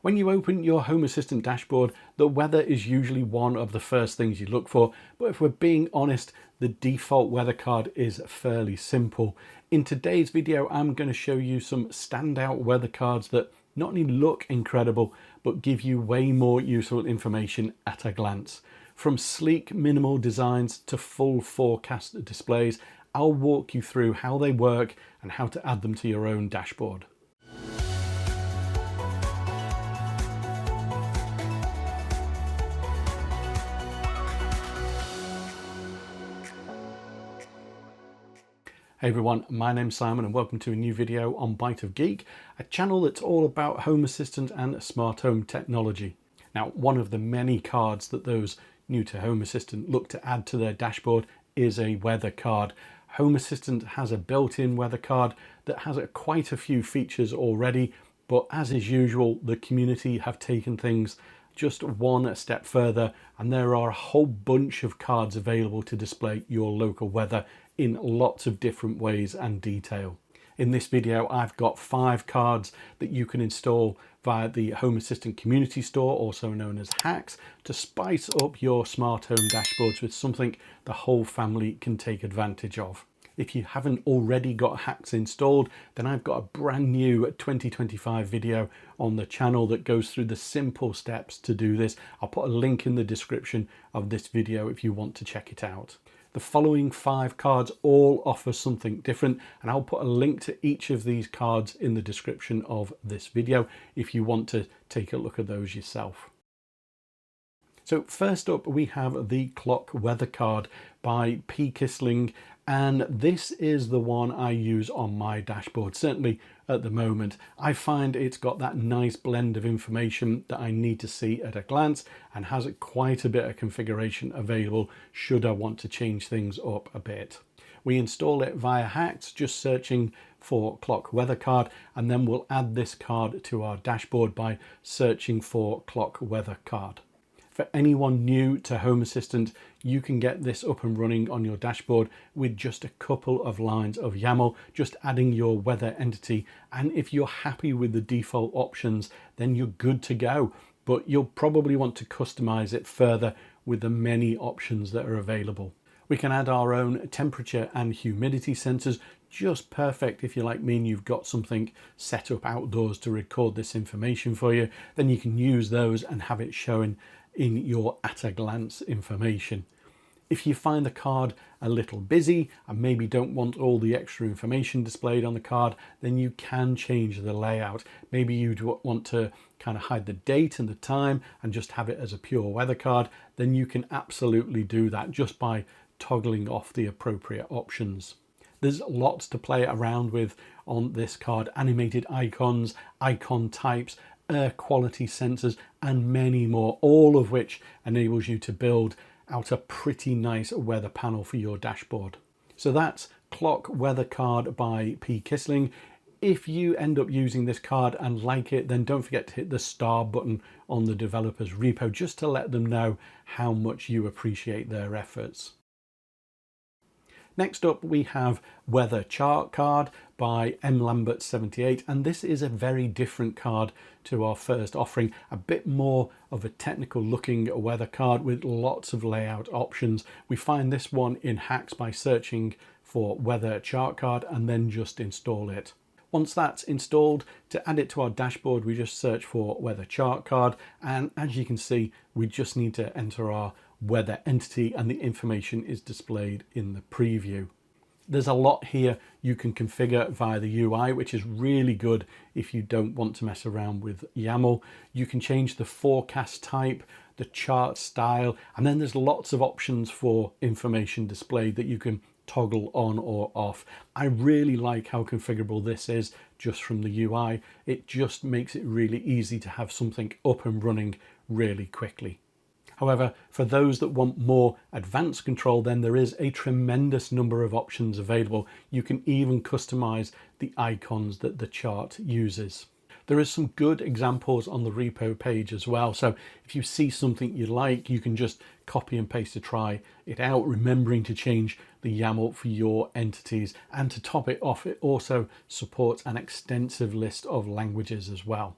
When you open your Home Assistant dashboard, the weather is usually one of the first things you look for, but if we're being honest, the default weather card is fairly simple. In today's video, I'm going to show you some standout weather cards that not only look incredible, but give you way more useful information at a glance. From sleek, minimal designs to full forecast displays, I'll walk you through how they work and how to add them to your own dashboard. Hey everyone, my name's Simon and welcome to a new video on Byte of Geek, a channel that's all about Home Assistant and smart home technology. Now, one of the many cards that those new to Home Assistant look to add to their dashboard is a weather card. Home Assistant has a built-in weather card that has quite a few features already, but as is usual, the community have taken things just one step further, and there are a whole bunch of cards available to display your local weather in lots of different ways and detail. In this video, I've got 5 cards that you can install via the Home Assistant Community Store, also known as Hacks, to spice up your smart home dashboards with something the whole family can take advantage of. If you haven't already got Hacks installed, then I've got a brand new 2025 video on the channel that goes through the simple steps to do this. I'll put a link in the description of this video if you want to check it out. The following 5 cards all offer something different, and I'll put a link to each of these cards in the description of this video if you want to take a look at those yourself. So first up, we have the Clock Weather card by P. Kissling, and this is the one I use on my dashboard, certainly at the moment. I find it's got that nice blend of information that I need to see at a glance and has quite a bit of configuration available should I want to change things up a bit. We install it via Hacks, just searching for Clock Weather card, and then we'll add this card to our dashboard by searching for Clock Weather card. For anyone new to Home Assistant, you can get this up and running on your dashboard with just a couple of lines of YAML, just adding your weather entity. And if you're happy with the default options, then you're good to go. But you'll probably want to customize it further with the many options that are available. We can add our own temperature and humidity sensors, just perfect if you're like me and you've got something set up outdoors to record this information for you. Then you can use those and have it showing in your at-a-glance information. If you find the card a little busy and maybe don't want all the extra information displayed on the card, then you can change the layout. Maybe you'd want to kind of hide the date and the time and just have it as a pure weather card. Then you can absolutely do that just by toggling off the appropriate options. There's lots to play around with on this card: animated icons, icon types, air quality sensors, and many more, all of which enables you to build out a pretty nice weather panel for your dashboard. So that's Clock Weather card by P. Kissling. If you end up using this card and like it, then don't forget to hit the star button on the developer's repo just to let them know how much you appreciate their efforts. Next up, we have Weather Chart card by mlambert78, and this is a very different card to our first offering, a bit more of a technical looking weather card with lots of layout options. We find this one in Hacks by searching for Weather Chart card and then just install it. Once that's installed, to add it to our dashboard, we just search for Weather Chart card, and as you can see, we just need to enter our weather entity and the information is displayed in the preview. There's a lot here you can configure via the UI, which is really good if you don't want to mess around with YAML. You can change the forecast type, the chart style, and then there's lots of options for information displayed that you can toggle on or off. I really like how configurable this is just from the UI. It just makes it really easy to have something up and running really quickly. However, for those that want more advanced control, then there is a tremendous number of options available. You can even customize the icons that the chart uses. There is some good examples on the repo page as well. So if you see something you like, you can just copy and paste to try it out, remembering to change the YAML for your entities. And to top it off, it also supports an extensive list of languages as well.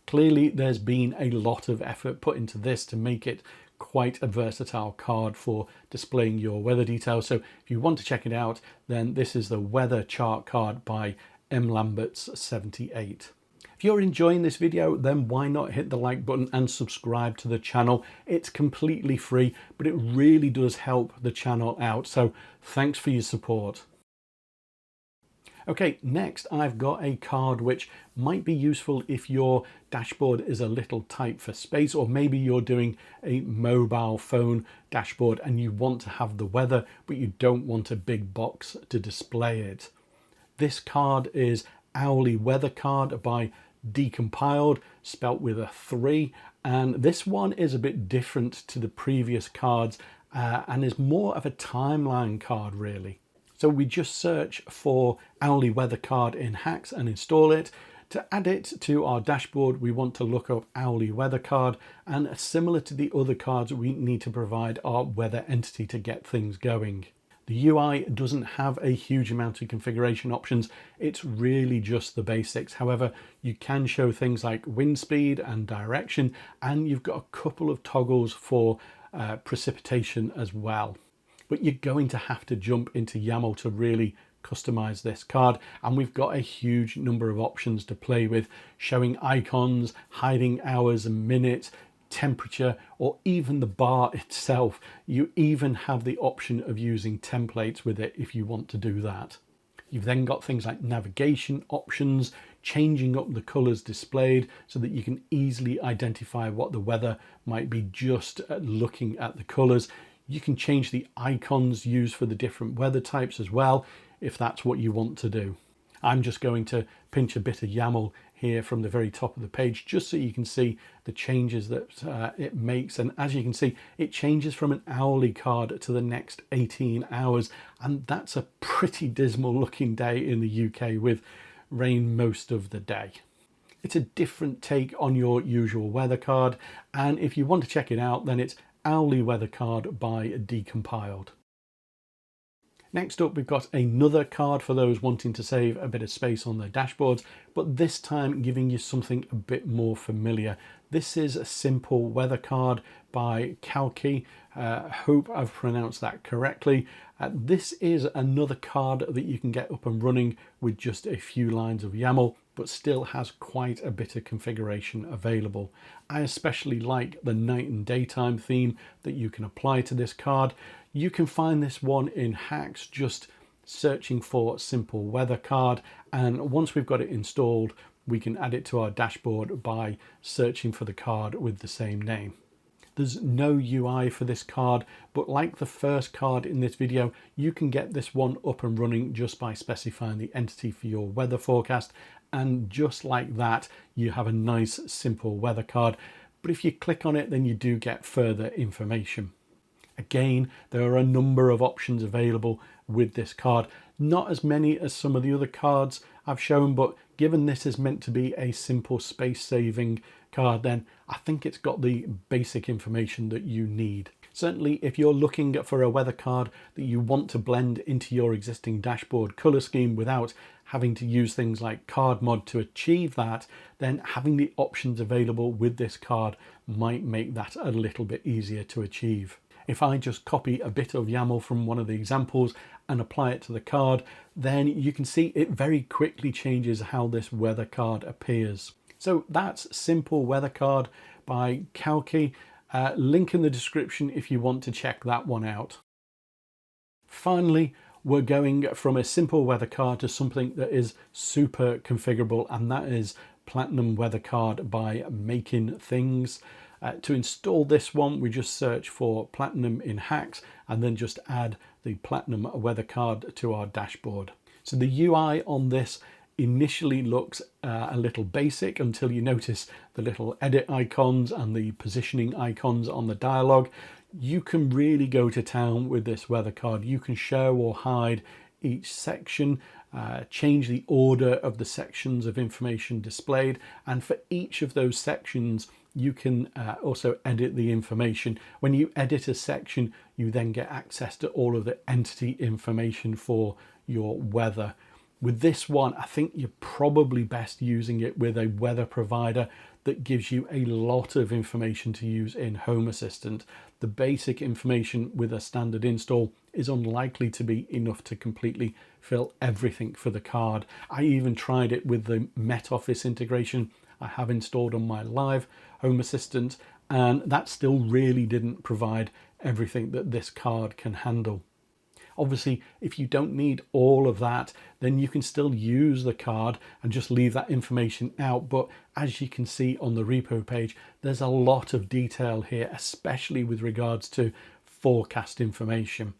Clearly, there's been a lot of effort put into this to make it quite a versatile card for displaying your weather details. So if you want to check it out, then this is the weather chart card by M. Lamberts 78. If you're enjoying this video, then why not hit the like button and subscribe to the channel? It's completely free, but it really does help the channel out. So thanks for your support. Okay, next I've got a card which might be useful if your dashboard is a little tight for space, or maybe you're doing a mobile phone dashboard and you want to have the weather, but you don't want a big box to display it. This card is Owly Weather Card by Decompiled, spelt with a 3, and this one is a bit different to the previous cards and is more of a timeline card really. So we just search for Owly Weather Card in Hacks and install it. To add it to our dashboard, we want to look up Owly Weather Card, and similar to the other cards, we need to provide our weather entity to get things going. The UI doesn't have a huge amount of configuration options. It's really just the basics. However, you can show things like wind speed and direction, and you've got a couple of toggles for precipitation as well. But you're going to have to jump into YAML to really customize this card, and we've got a huge number of options to play with, showing icons, hiding hours and minutes, temperature, or even the bar itself. You even have the option of using templates with it if you want to do that. You've then got things like navigation options, changing up the colors displayed so that you can easily identify what the weather might be just looking at the colors. You can change the icons used for the different weather types as well, if that's what you want to do. I'm just going to pinch a bit of YAML here from the very top of the page, just so you can see the changes that it makes. And as you can see, it changes from an Owly card to the next 18 hours. And that's a pretty dismal looking day in the UK with rain most of the day. It's a different take on your usual weather card. And if you want to check it out, then it's Owly Weather Card by Decompiled. Next up, we've got another card for those wanting to save a bit of space on their dashboards, but this time giving you something a bit more familiar. This is a Simple Weather Card by Geek. Hope I've pronounced that correctly. This is another card that you can get up and running with just a few lines of YAML, but still has quite a bit of configuration available. I especially like the night and daytime theme that you can apply to this card. You can find this one in Hacks, just searching for Simple Weather Card, and once we've got it installed, we can add it to our dashboard by searching for the card with the same name. There's no UI for this card, but like the first card in this video, you can get this one up and running just by specifying the entity for your weather forecast, and just like that, you have a nice simple weather card. But if you click on it, then you do get further information. Again, there are a number of options available with this card. Not as many as some of the other cards I've shown, but given this is meant to be a simple space-saving card, then I think it's got the basic information that you need. Certainly, if you're looking for a weather card that you want to blend into your existing dashboard color scheme without having to use things like card mod to achieve that, then having the options available with this card might make that a little bit easier to achieve. If I just copy a bit of YAML from one of the examples and apply it to the card, then you can see it very quickly changes how this weather card appears. So that's Simple Weather Card by Geek. Link in the description if you want to check that one out. Finally, we're going from a simple weather card to something that is super configurable, and that is Platinum Weather Card by Making Things. To install this one, we just search for Platinum in Hacks and then just add the Platinum Weather Card to our dashboard. So the UI on this initially looks a little basic until you notice the little edit icons and the positioning icons on the dialog. You can really go to town with this weather card. You can show or hide each section, change the order of the sections of information displayed, and for each of those sections you can also edit the information. When you edit a section, you then get access to all of the entity information for your weather. With this one, I think you're probably best using it with a weather provider that gives you a lot of information to use in Home Assistant. The basic information with a standard install is unlikely to be enough to completely fill everything for the card. I even tried it with the Met Office integration I have installed on my live Home Assistant, and that still really didn't provide everything that this card can handle. Obviously, if you don't need all of that, then you can still use the card and just leave that information out. But as you can see on the repo page, there's a lot of detail here, especially with regards to forecast information.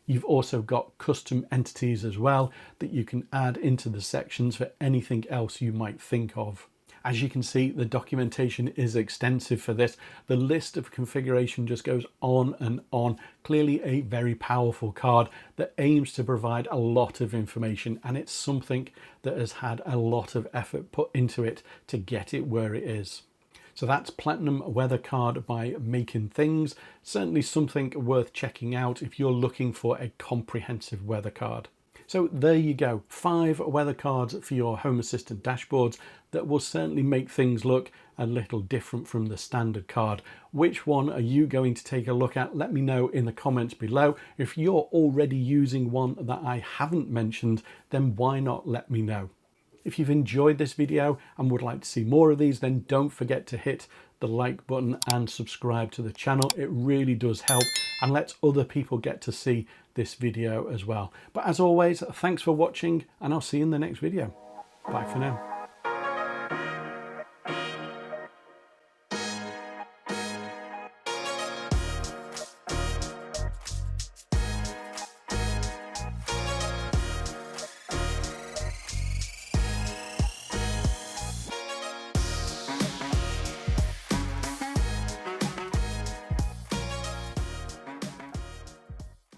You've also got custom entities as well that you can add into the sections for anything else you might think of. As you can see, the documentation is extensive for this. The list of configuration just goes on and on. Clearly a very powerful card that aims to provide a lot of information, and it's something that has had a lot of effort put into it to get it where it is. So that's Platinum Weather Card by Making Things. Certainly something worth checking out if you're looking for a comprehensive weather card. So there you go, 5 weather cards for your Home Assistant dashboards that will certainly make things look a little different from the standard card. Which one are you going to take a look at? Let me know in the comments below. If you're already using one that I haven't mentioned, then why not let me know? If you've enjoyed this video and would like to see more of these, then don't forget to hit the like button and subscribe to the channel. It really does help and lets other people get to see this video as well. But as always, thanks for watching, and I'll see you in the next video. Bye for now.